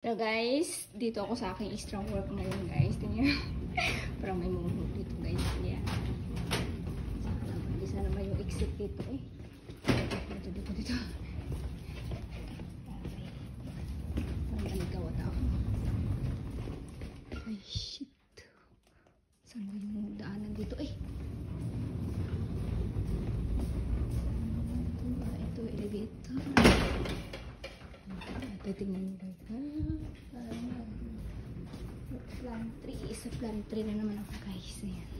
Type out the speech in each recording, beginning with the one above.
So guys, dito ako sa aking strong work ngayon guys. Tingnan. Parang may mundo dito guys. Yan. Isa naman yung exit dito eh. Dito. Parang maligawat ako. Ay shit. Saan ba yung daanan dito eh? Ito elevator. Tingnan mo guys. Plan 3. Sa plan 3 na naman ako guys. Ayan.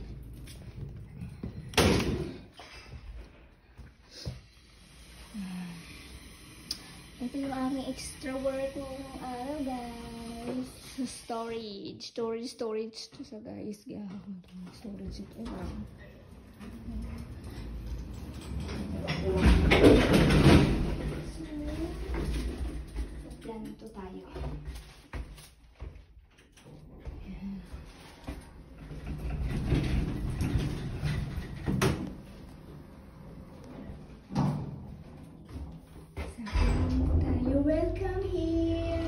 Ito yung aming extra work ngayong araw guys. Storage. Ito sa guys. Storage ito. Ganito tayo. You're welcome here.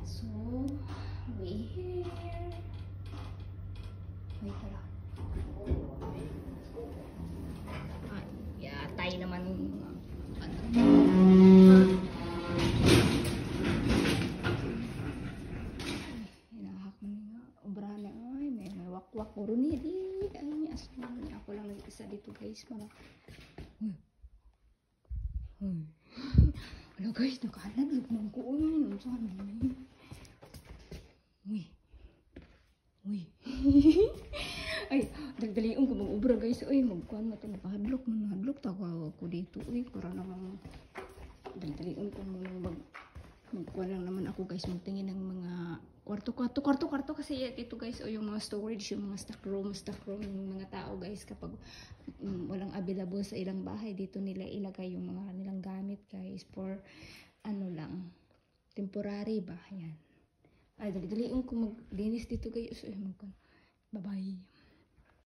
So we here. Wait pala. Tayo naman hinahak mo nga ubrahan na ay may wakwak ko rin ay asma niya ako lang nag-isa dito guys para wala guys nakahanap lugmang ko saan ay dagdaliong ko mag-ubra guys ay magkuhan na ito nakahadlok tawa ako dito para naman dagdaliong ko magkuhan lang naman ako guys magtingin ng mga kwarto kasi ito guys yung mga storage yung mga stock room ng mga tao guys kapag walang available sa ilang bahay dito nila ilagay yung mga nilang gamit guys for ano lang temporary ba yan ay dali-dali ko maglinis dito guys. Bye bye.